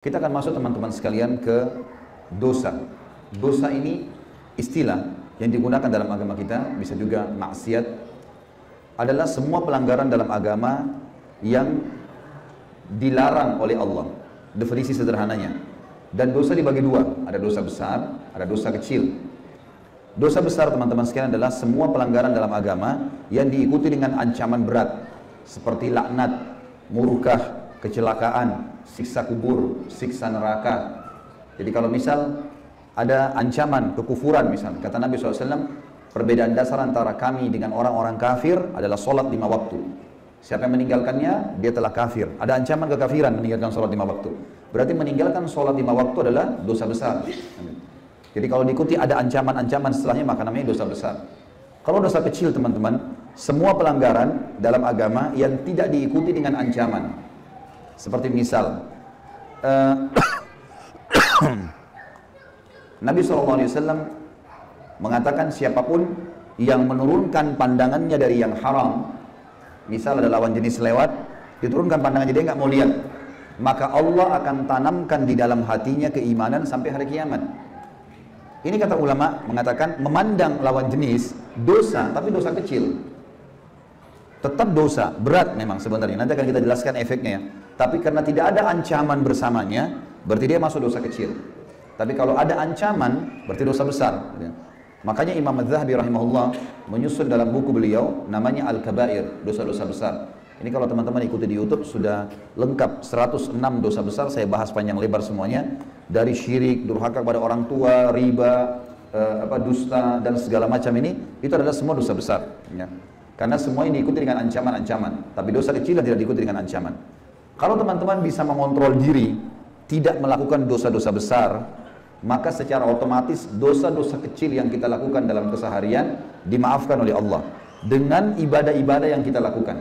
Kita akan masuk teman-teman sekalian ke dosa. Dosa ini istilah yang digunakan dalam agama kita, bisa juga maksiat, adalah semua pelanggaran dalam agama yang dilarang oleh Allah. Definisi sederhananya. Dan dosa dibagi dua, ada dosa besar, ada dosa kecil. Dosa besar teman-teman sekalian adalah semua pelanggaran dalam agama yang diikuti dengan ancaman berat, seperti laknat, murkah, kecelakaan, siksa kubur, siksa neraka. Jadi kalau misal ada ancaman kekufuran, misal kata Nabi SAW, perbedaan dasar antara kami dengan orang-orang kafir adalah sholat 5 waktu. Siapa yang meninggalkannya, dia telah kafir. Ada ancaman kekafiran meninggalkan sholat 5 waktu. Berarti meninggalkan sholat 5 waktu adalah dosa besar. Jadi kalau diikuti ada ancaman-ancaman setelahnya, maka namanya dosa besar. Kalau dosa kecil teman-teman, semua pelanggaran dalam agama yang tidak diikuti dengan ancaman. Seperti misal Nabi SAW mengatakan siapapun yang menurunkan pandangannya dari yang haram, misal ada lawan jenis lewat, diturunkan pandangannya, dia nggak mau lihat, maka Allah akan tanamkan di dalam hatinya keimanan sampai hari kiamat. Ini kata ulama mengatakan memandang lawan jenis dosa, tapi dosa kecil. Tetap dosa, berat memang sebenarnya. Nanti akan kita jelaskan efeknya ya. Tapi karena tidak ada ancaman bersamanya, berarti dia masuk dosa kecil. Tapi kalau ada ancaman, berarti dosa besar. Makanya Imam Az-Zahabi rahimahullah menyusun dalam buku beliau, namanya Al-Kabair, dosa-dosa besar. Ini kalau teman-teman ikuti di YouTube sudah lengkap 106 dosa besar, saya bahas panjang lebar semuanya. Dari syirik, durhaka kepada orang tua, riba, dusta, dan segala macam ini, itu adalah semua dosa besar. Ya. Karena semuanya diikuti dengan ancaman-ancaman. Tapi dosa kecil tidak diikuti dengan ancaman. Kalau teman-teman bisa mengontrol diri, tidak melakukan dosa-dosa besar, maka secara otomatis dosa-dosa kecil yang kita lakukan dalam keseharian dimaafkan oleh Allah dengan ibadah-ibadah yang kita lakukan.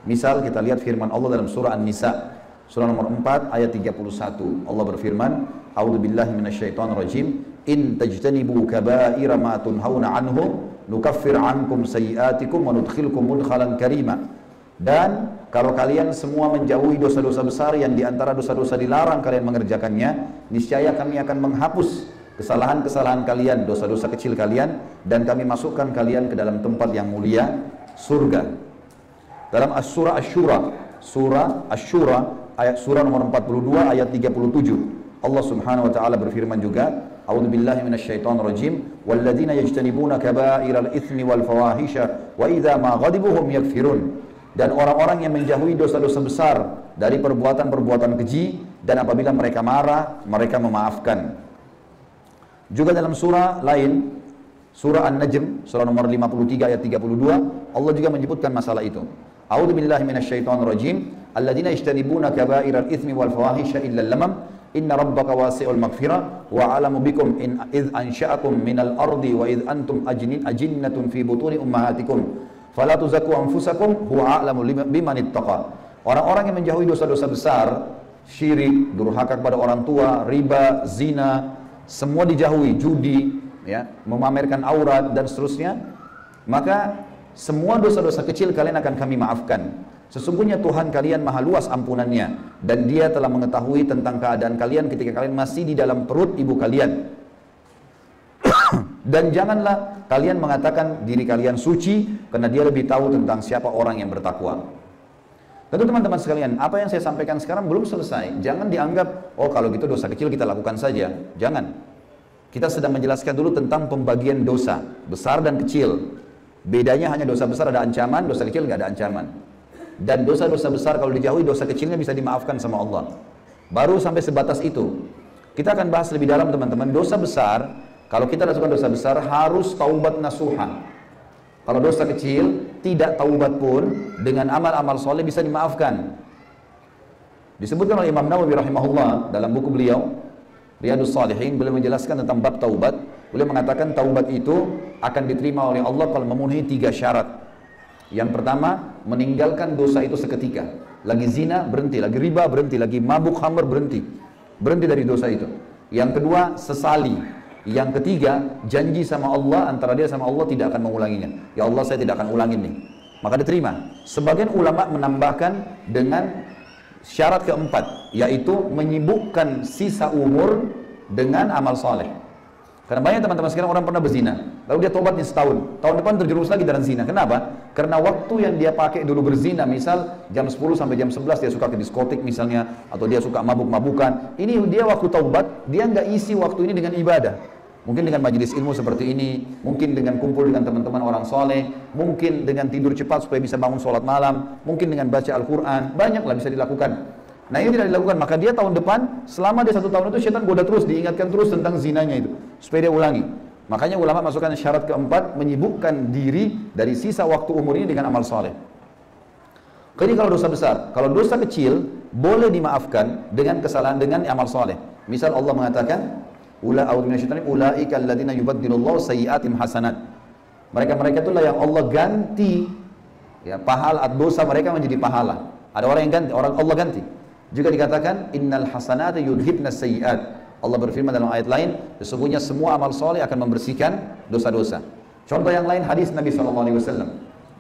Misal kita lihat firman Allah dalam surah An-Nisa, surah nomor 4 ayat 31. Allah berfirman, "A'udzubillahi minasyaitonirrajim, in tajtanibu kaba'ira ma tunhauna anhu, nukaffir ankum sayyi'atikum wa nudkhilkum mudkhalan karima." Dan kalau kalian semua menjauhi dosa-dosa besar yang diantara dosa-dosa dilarang kalian mengerjakannya, niscaya kami akan menghapus kesalahan-kesalahan kalian, dosa-dosa kecil kalian, dan kami masukkan kalian ke dalam tempat yang mulia, surga. Dalam surah Asy-Syura, ayat surah nomor 42 ayat 37, Allah Subhanahu wa taala berfirman juga, "A'udzubillahi minasyaitonirrajim, walladzina yajtanibuna kaba'iral itsmi wal fawahisha wa idza ma ghadibuhum yakfirun." Dan orang-orang yang menjauhi dosa-dosa besar dari perbuatan-perbuatan keji, dan apabila mereka marah, mereka memaafkan. Juga dalam surah lain, surah An-Najm, surah nomor 53 ayat 32, Allah juga menyebutkan masalah itu. A'udzubillahi minasyaitonirrajim, alladzina yajtanibuna kaba'iral itsmi wal fawahisha illa lamam, inna rabbaka wasi'ul maghfirah wa a'lamu bikum in idh ansha'akum minal ardi wa idh antum ajinnatun fi butuni ummahatikum. Fala tuzakku anfusakum huwa a'lamu biman ittaqa. Orang-orang yang menjauhi dosa-dosa besar, syirik, durhaka kepada orang tua, riba, zina, semua dijauhi, judi, ya, memamerkan aurat dan seterusnya, maka semua dosa-dosa kecil kalian akan kami maafkan. Sesungguhnya Tuhan kalian maha luas ampunannya, dan Dia telah mengetahui tentang keadaan kalian ketika kalian masih di dalam perut ibu kalian. Dan janganlah kalian mengatakan diri kalian suci, karena Dia lebih tahu tentang siapa orang yang bertakwa. Tentu teman-teman sekalian, apa yang saya sampaikan sekarang belum selesai. Jangan dianggap, oh kalau gitu dosa kecil kita lakukan saja. Jangan. Kita sedang menjelaskan dulu tentang pembagian dosa, besar dan kecil. Bedanya hanya dosa besar ada ancaman, dosa kecil nggak ada ancaman. Dan dosa-dosa besar kalau dijauhi, dosa kecilnya bisa dimaafkan sama Allah. Baru sampai sebatas itu. Kita akan bahas lebih dalam teman-teman. Dosa besar, kalau kita lakukan dosa besar harus taubat nasuha. Kalau dosa kecil tidak taubat pun dengan amal-amal soleh bisa dimaafkan. Disebutkan oleh Imam Nawawi rahimahullah dalam buku beliau Riyadhus Shalihin, beliau menjelaskan tentang bab taubat. Beliau mengatakan taubat itu akan diterima oleh Allah kalau memenuhi 3 syarat. Yang pertama, meninggalkan dosa itu seketika. Lagi zina berhenti, lagi riba berhenti, lagi mabuk khamr berhenti. Berhenti dari dosa itu. Yang kedua, sesali. Yang ketiga, janji sama Allah, antara dia sama Allah tidak akan mengulanginya. Ya Allah, saya tidak akan ulangin nih. Maka diterima. Sebagian ulama menambahkan dengan syarat keempat, yaitu menyibukkan sisa umur dengan amal soleh. Karena banyak teman-teman sekarang orang pernah berzina, lalu dia tobatnya setahun, tahun depan terjerumus lagi dalam zina. Kenapa? Karena waktu yang dia pakai dulu berzina, misal jam 10 sampai jam 11 dia suka ke diskotik misalnya, atau dia suka mabuk-mabukan. Ini dia waktu taubat, dia nggak isi waktu ini dengan ibadah. Mungkin dengan majelis ilmu seperti ini, mungkin dengan kumpul dengan teman-teman orang soleh, mungkin dengan tidur cepat supaya bisa bangun sholat malam, mungkin dengan baca Al-Quran, banyaklah bisa dilakukan. Nah ini tidak dilakukan, maka dia tahun depan, selama dia 1 tahun itu syaitan goda terus, diingatkan terus tentang zinanya itu, supaya dia ulangi. Makanya ulama masukkan syarat keempat, menyibukkan diri dari sisa waktu umur ini dengan amal soleh. Jadi kalau dosa besar, kalau dosa kecil, boleh dimaafkan dengan kesalahan, dengan amal soleh. Misal Allah mengatakan, ulaika alladziina yubaddilullahu sayyi'atihim hasanat. Mereka-mereka itulah yang Allah ganti ya pahala dosa mereka menjadi pahala. Ada orang yang ganti, orang Allah ganti. Juga dikatakan innal hasanata yudhibna sayyi'at. Allah berfirman dalam ayat lain, sesungguhnya semua amal soleh akan membersihkan dosa-dosa. Contoh yang lain hadis Nabi SAW.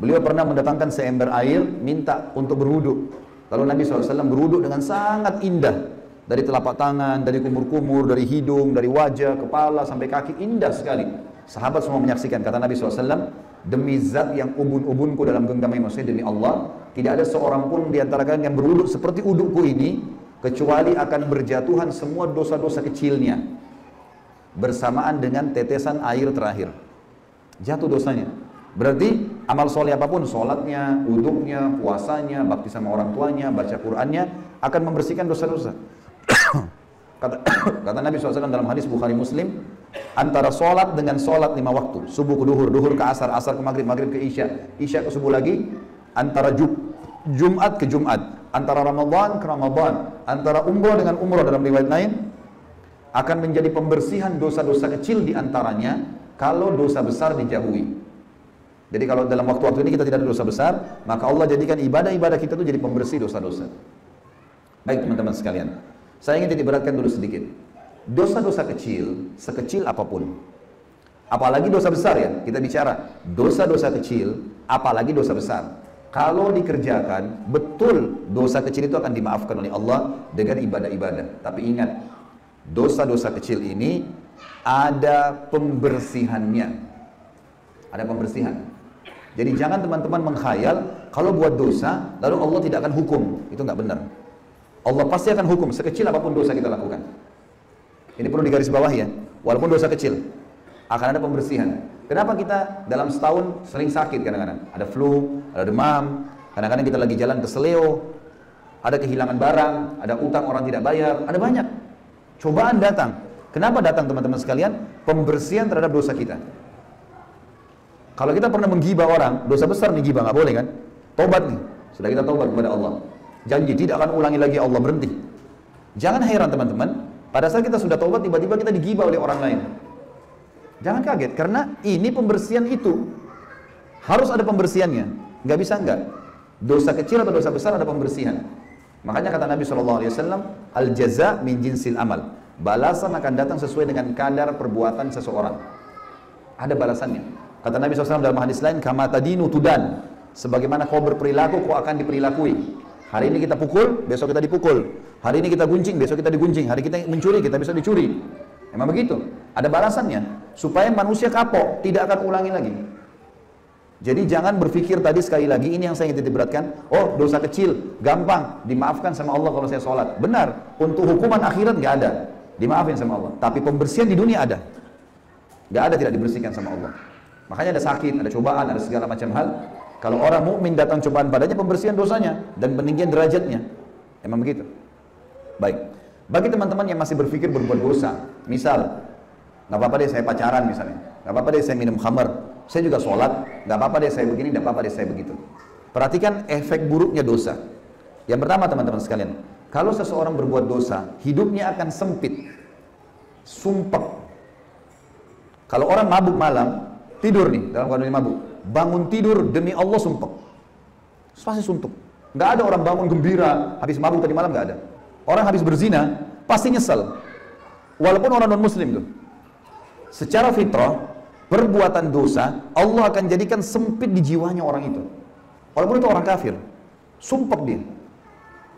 Beliau pernah mendatangkan seember air, minta untuk berwudu. Lalu Nabi SAW berwudu dengan sangat indah. Dari telapak tangan, dari kumur-kumur, dari hidung, dari wajah, kepala, sampai kaki, indah sekali. Sahabat semua menyaksikan, kata Nabi SAW, demi zat yang ubun-ubunku dalam genggamnya, maksudnya demi Allah, tidak ada seorang pun di antara kalian yang berwuduk seperti wudukku ini, kecuali akan berjatuhan semua dosa-dosa kecilnya, bersamaan dengan tetesan air terakhir. Jatuh dosanya. Berarti amal soleh apapun, sholatnya, wuduknya, puasanya, bakti sama orang tuanya, baca Qur'annya, akan membersihkan dosa-dosa. Kata Nabi SAW dalam hadis Bukhari Muslim, antara sholat dengan sholat 5 waktu, subuh ke duhur, duhur ke asar, asar ke maghrib, maghrib ke isya, isya ke subuh lagi, antara Jumat ke Jumat, antara Ramadan ke Ramadan, antara umrah dengan umrah dalam riwayat lain, akan menjadi pembersihan dosa-dosa kecil diantaranya, kalau dosa besar dijauhi. Jadi kalau dalam waktu-waktu ini kita tidak ada dosa besar, maka Allah jadikan ibadah-ibadah kita itu jadi pembersih dosa-dosa. Baik teman-teman sekalian, saya ingin diberatkan dulu sedikit. Dosa-dosa kecil, sekecil apapun, apalagi dosa besar ya, kita bicara dosa-dosa kecil, apalagi dosa besar, kalau dikerjakan, betul dosa kecil itu akan dimaafkan oleh Allah dengan ibadah-ibadah. Tapi ingat, dosa-dosa kecil ini ada pembersihannya. Ada pembersihan. Jadi jangan teman-teman menghayal, kalau buat dosa, lalu Allah tidak akan hukum. Itu nggak benar. Allah pasti akan hukum sekecil apapun dosa kita lakukan. Ini perlu digarisbawahi ya. Walaupun dosa kecil, akan ada pembersihan. Kenapa kita dalam setahun sering sakit kadang-kadang? Ada flu, ada demam, kadang-kadang kita lagi jalan ke seleo, ada kehilangan barang, ada utang orang tidak bayar, ada banyak. Cobaan datang. Kenapa datang teman-teman sekalian? Pembersihan terhadap dosa kita. Kalau kita pernah menggibah orang, dosa besar nih gibah, nggak boleh kan? Tobat nih, sudah kita tobat kepada Allah. Janji tidak akan ulangi lagi, Allah berhenti. Jangan heran teman-teman, pada saat kita sudah tobat tiba-tiba kita digibah oleh orang lain. Jangan kaget, karena ini pembersihan itu harus ada pembersihannya. Nggak bisa enggak. Dosa kecil atau dosa besar ada pembersihan. Makanya kata Nabi SAW, al jaza min jinsil amal. Balasan akan datang sesuai dengan kadar perbuatan seseorang. Ada balasannya. Kata Nabi SAW dalam hadis lain, kama tadinu tudan. Sebagaimana kau berperilaku, kau akan diperilakui. Hari ini kita pukul, besok kita dipukul. Hari ini kita guncing, besok kita diguncing. Hari kita mencuri, kita bisa dicuri. Memang begitu. Ada balasannya. Supaya manusia kapok, tidak akan ulangi lagi. Jadi jangan berpikir tadi sekali lagi, ini yang saya ingin diberatkan. Oh, dosa kecil, gampang, dimaafkan sama Allah kalau saya sholat. Benar, untuk hukuman akhirat nggak ada. Dimaafin sama Allah. Tapi pembersihan di dunia ada. Nggak ada tidak dibersihkan sama Allah. Makanya ada sakit, ada cobaan, ada segala macam hal. Kalau orang mukmin datang cobaan padanya, pembersihan dosanya dan peninggian derajatnya. Emang begitu. Baik. Bagi teman-teman yang masih berpikir berbuat dosa, misal, nggak apa-apa deh saya pacaran misalnya, nggak apa-apa deh saya minum khamar, saya juga sholat, nggak apa-apa deh saya begini, nggak apa-apa deh saya begitu. Perhatikan efek buruknya dosa. Yang pertama teman-teman sekalian, kalau seseorang berbuat dosa, hidupnya akan sempit, sumpek. Kalau orang mabuk malam, tidur nih dalam keadaan mabuk, bangun tidur demi Allah sumpek, pasti suntuk. Nggak ada orang bangun gembira habis mabuk tadi malam, nggak ada. Orang habis berzina pasti nyesel, walaupun orang non muslim tuh. Secara fitrah, perbuatan dosa Allah akan jadikan sempit di jiwanya orang itu, walaupun itu orang kafir, sumpek dia.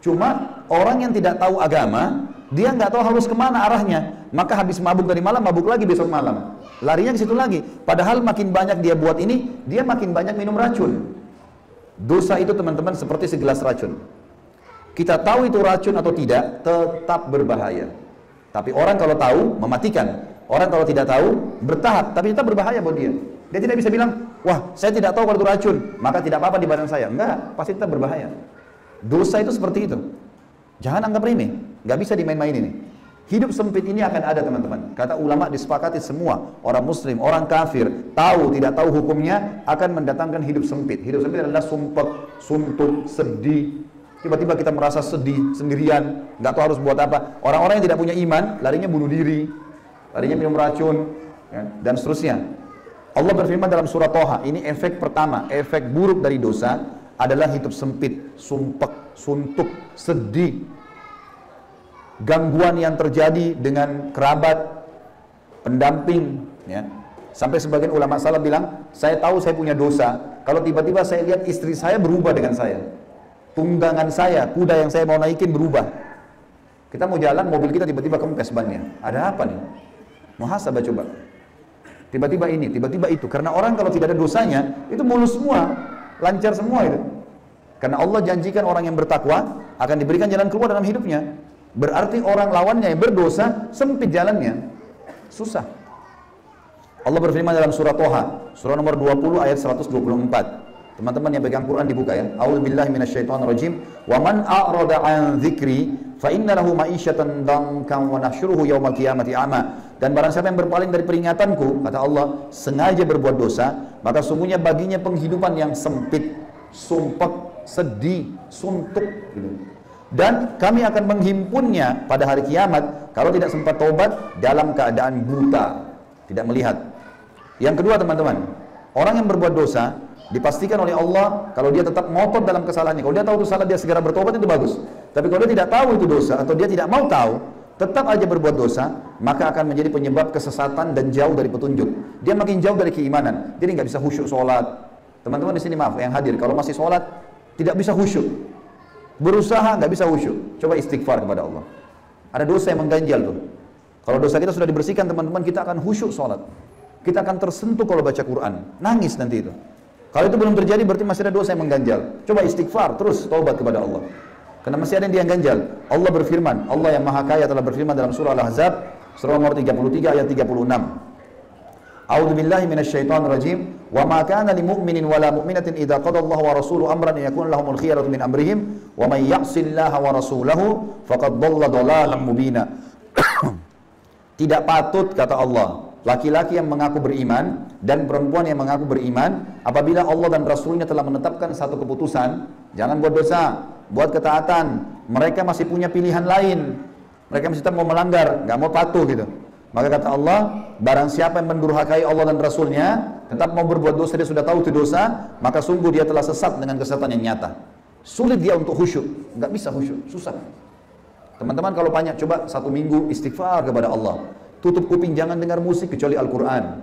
Cuma orang yang tidak tahu agama, dia nggak tahu harus kemana arahnya. Maka habis mabuk tadi malam, mabuk lagi besok malam. Larinya ke situ lagi. Padahal makin banyak dia buat ini, dia makin banyak minum racun. Dosa itu teman-teman seperti segelas racun. Kita tahu itu racun atau tidak, tetap berbahaya. Tapi orang kalau tahu, mematikan. Orang kalau tidak tahu, bertahap, tapi tetap berbahaya buat dia. Dia tidak bisa bilang, wah saya tidak tahu kalau itu racun, maka tidak apa-apa di badan saya. Enggak, pasti tetap berbahaya. Dosa itu seperti itu. Jangan anggap remeh, nggak bisa dimain-main ini. Hidup sempit ini akan ada teman-teman. Kata ulama disepakati semua, orang muslim, orang kafir, tahu tidak tahu hukumnya, akan mendatangkan hidup sempit. Hidup sempit adalah sumpek, suntuk, sedih. Tiba-tiba kita merasa sedih sendirian, nggak tahu harus buat apa. Orang-orang yang tidak punya iman, larinya bunuh diri, larinya minum racun, ya, dan seterusnya. Allah berfirman dalam surah Toha, ini efek pertama, efek buruk dari dosa adalah hidup sempit, sumpek, suntuk, sedih. Gangguan yang terjadi dengan kerabat, pendamping, ya. Sampai sebagian ulama salaf bilang, saya tahu saya punya dosa, kalau tiba-tiba saya lihat istri saya berubah dengan saya. Tunggangan saya, kuda yang saya mau naikin berubah. Kita mau jalan, mobil kita tiba-tiba kempes bannya. Ada apa nih? Muhasabah coba. Tiba-tiba ini, tiba-tiba itu. Karena orang kalau tidak ada dosanya, itu mulus semua, lancar semua itu. Karena Allah janjikan orang yang bertakwa akan diberikan jalan keluar dalam hidupnya. Berarti orang lawannya yang berdosa, sempit jalannya, susah. Allah berfirman dalam surah Toha, surah nomor 20 ayat 124. Teman-teman yang pegang Quran dibuka ya. A'udzubillahi minasyaitonirrajim. Wa man a'rada 'an dzikri fa inna lahu ma'isyatan dankan wa nahsyuruhu yaumal qiyamati a'ma. Dan barang siapa yang berpaling dari peringatanku, kata Allah, sengaja berbuat dosa, maka sungguhnya baginya penghidupan yang sempit, sumpek, sedih, suntuk gitu. Dan kami akan menghimpunnya pada hari kiamat kalau tidak sempat taubat dalam keadaan buta, tidak melihat. Yang kedua teman-teman, orang yang berbuat dosa dipastikan oleh Allah kalau dia tetap ngotot dalam kesalahannya. Kalau dia tahu itu salah, dia segera bertobat, itu bagus. Tapi kalau dia tidak tahu itu dosa atau dia tidak mau tahu, tetap aja berbuat dosa, maka akan menjadi penyebab kesesatan dan jauh dari petunjuk. Dia makin jauh dari keimanan. Jadi nggak bisa khusyuk sholat. Teman-teman di sini maaf yang hadir, kalau masih sholat tidak bisa khusyuk, berusaha nggak bisa khusyuk, coba istighfar kepada Allah. Ada dosa yang mengganjal tuh. Kalau dosa kita sudah dibersihkan teman-teman, kita akan khusyuk sholat. Kita akan tersentuh kalau baca Quran, nangis nanti itu. Kalau itu belum terjadi berarti masih ada dosa yang mengganjal. Coba istighfar, terus taubat kepada Allah. Karena masih ada yang ganjal. Allah berfirman, Allah yang Maha Kaya telah berfirman dalam surah Al-Ahzab, surah nomor 33 ayat 36. A'udzu billahi minasyaitonir rajim. Wa ma kana lil mu'minin wala mu'minatin idza qada Allahu wa rasuluhu amran an yakuna lahumul khiyaratu min amrihim wa may ya'sillaha wa rasulahu faqad dhalla dhalalan mubina. Tidak patut kata Allah, laki-laki yang mengaku beriman dan perempuan yang mengaku beriman, apabila Allah dan Rasulnya telah menetapkan satu keputusan, jangan buat dosa, buat ketaatan, mereka masih punya pilihan lain, mereka masih tetap mau melanggar, nggak mau patuh gitu. Maka kata Allah, barang siapa yang mendurhakai Allah dan Rasulnya, tetap mau berbuat dosa, dia sudah tahu itu dosa, maka sungguh dia telah sesat dengan kesesatan yang nyata. Sulit dia untuk khusyuk, nggak bisa khusyuk, susah. Teman-teman kalau banyak, coba 1 minggu istighfar kepada Allah. Tutup kuping, jangan dengar musik kecuali Al-Quran.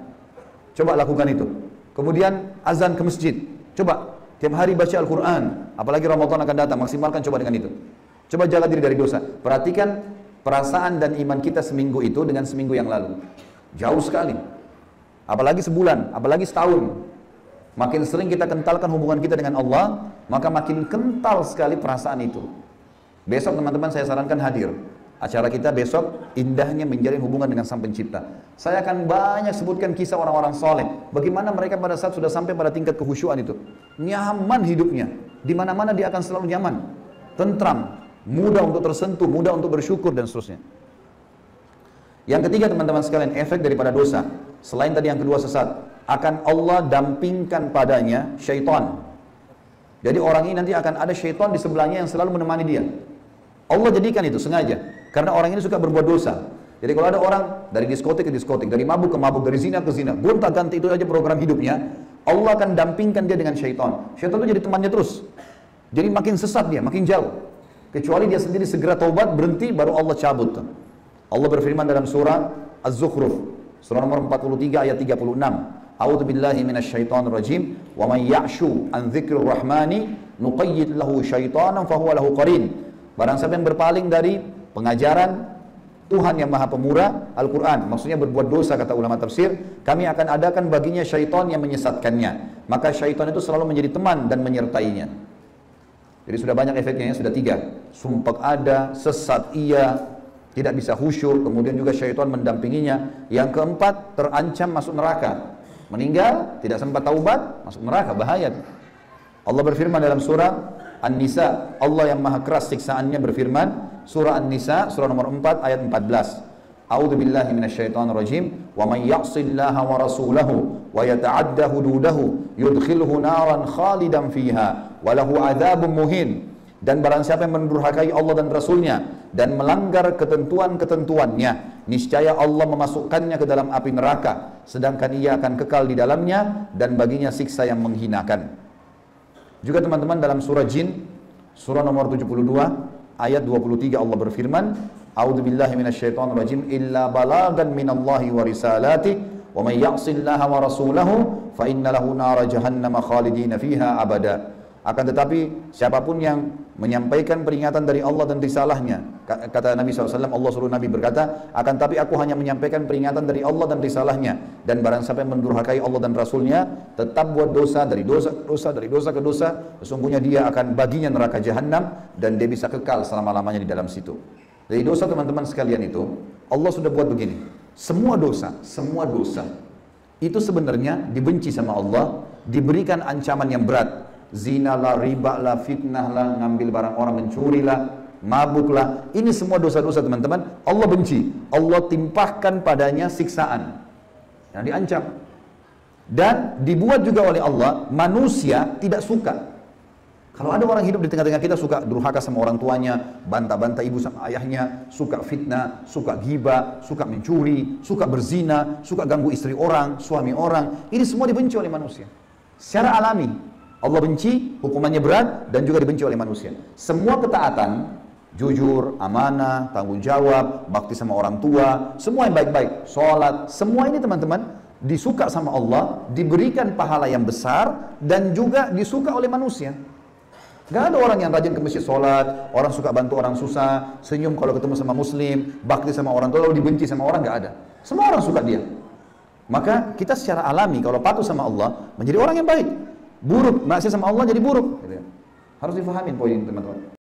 Coba lakukan itu. Kemudian azan ke masjid. Coba tiap hari baca Al-Quran. Apalagi Ramadan akan datang, maksimalkan coba dengan itu. Coba jaga diri dari dosa. Perhatikan perasaan dan iman kita seminggu itu dengan seminggu yang lalu. Jauh sekali. Apalagi sebulan, apalagi setahun. Makin sering kita kentalkan hubungan kita dengan Allah, maka makin kental sekali perasaan itu. Besok teman-teman saya sarankan hadir. Acara kita besok indahnya menjalin hubungan dengan Sang Pencipta. Saya akan banyak sebutkan kisah orang-orang soleh. Bagaimana mereka pada saat sudah sampai pada tingkat kekhusyuan itu. Nyaman hidupnya. Di mana-mana dia akan selalu nyaman. Tentram. Mudah untuk tersentuh, mudah untuk bersyukur dan seterusnya. Yang ketiga teman-teman sekalian, efek daripada dosa. Selain tadi yang kedua sesat. Akan Allah dampingkan padanya syaitan. Jadi orang ini nanti akan ada syaitan di sebelahnya yang selalu menemani dia. Allah jadikan itu sengaja. Karena orang ini suka berbuat dosa. Jadi kalau ada orang dari diskotik ke diskotik, dari mabuk ke mabuk, dari zina ke zina, gonta-ganti itu aja program hidupnya, Allah akan dampingkan dia dengan syaitan. Syaitan itu jadi temannya terus. Jadi makin sesat dia, makin jauh. Kecuali dia sendiri segera taubat, berhenti, baru Allah cabut. Allah berfirman dalam surah Az-Zukhruf, surah nomor 43 ayat 36. A'udzu billahi minasyaitonir rajim. Wa may ya'shu an dzikrir rahmani nuqayyid lahu syaitanan fahuwa lahu qarin. Barang siapa yang berpaling dari pengajaran Tuhan yang Maha Pemurah, Al-Quran, maksudnya berbuat dosa, kata ulama tafsir, kami akan adakan baginya syaitan yang menyesatkannya. Maka syaitan itu selalu menjadi teman dan menyertainya. Jadi sudah banyak efeknya ya, sudah 3. Sumpah ada, sesat iya, tidak bisa khusyuk, kemudian juga syaitan mendampinginya. Yang keempat, terancam masuk neraka. Meninggal, tidak sempat taubat, masuk neraka, bahaya. Allah berfirman dalam surah An-Nisa, Allah yang maha keras siksaannya berfirman, surah An-Nisa, surah nomor 4 ayat 14. A'udzu billahi minasyaitonir rajim, wa may ya'sillaha wa rasulahu wa yata'adda hududahu yudkhilhu naran khalidan fiha wa lahu 'adzabun muhin. Dan barang siapa yang mendurhakai Allah dan Rasulnya dan melanggar ketentuan-ketentuannya, niscaya Allah memasukkannya ke dalam api neraka, sedangkan ia akan kekal di dalamnya dan baginya siksa yang menghinakan. Juga teman-teman dalam surah Jin, surah nomor 72, ayat 23 Allah berfirman, A'udzubillahi minasyaitonirrajim, illa balagan minallahi wa risalati, wa may ya'sillaha wa rasulahu, fa inna lahu nara jahannama khalidina fiha abada. Akan tetapi siapapun yang menyampaikan peringatan dari Allah dan risalahnya, kata Nabi SAW, Allah suruh Nabi berkata, akan tapi aku hanya menyampaikan peringatan dari Allah dan risalahnya, dan barang siapa yang mendurhakai Allah dan Rasulnya, tetap buat dosa, dari dosa ke dosa, dari dosa ke dosa, sesungguhnya dia akan baginya neraka jahanam, dan dia bisa kekal selama-lamanya di dalam situ. Dari dosa teman-teman sekalian itu, Allah sudah buat begini, semua dosa itu sebenarnya dibenci sama Allah, diberikan ancaman yang berat. Zina lah, riba lah, fitnah lah, ngambil barang orang, mencuri lah, mabuk lah. Ini semua dosa-dosa teman-teman, Allah benci. Allah timpahkan padanya siksaan yang diancam. Dan dibuat juga oleh Allah, manusia tidak suka. Kalau ada orang hidup di tengah-tengah kita suka durhaka sama orang tuanya, bantah-bantah ibu sama ayahnya, suka fitnah, suka ghibah, suka mencuri, suka berzina, suka ganggu istri orang, suami orang. Ini semua dibenci oleh manusia. Secara alami Allah benci, hukumannya berat, dan juga dibenci oleh manusia. Semua ketaatan, jujur, amanah, tanggung jawab, bakti sama orang tua, semua yang baik-baik, sholat, semua ini teman-teman disuka sama Allah, diberikan pahala yang besar, dan juga disuka oleh manusia. Gak ada orang yang rajin ke masjid sholat, orang suka bantu orang susah, senyum kalau ketemu sama muslim, bakti sama orang tua, lalu dibenci sama orang, gak ada. Semua orang suka dia. Maka kita secara alami kalau patuh sama Allah, menjadi orang yang baik. Buruk, maksiat sama Allah jadi buruk. Harus difahamin poin ini teman-teman.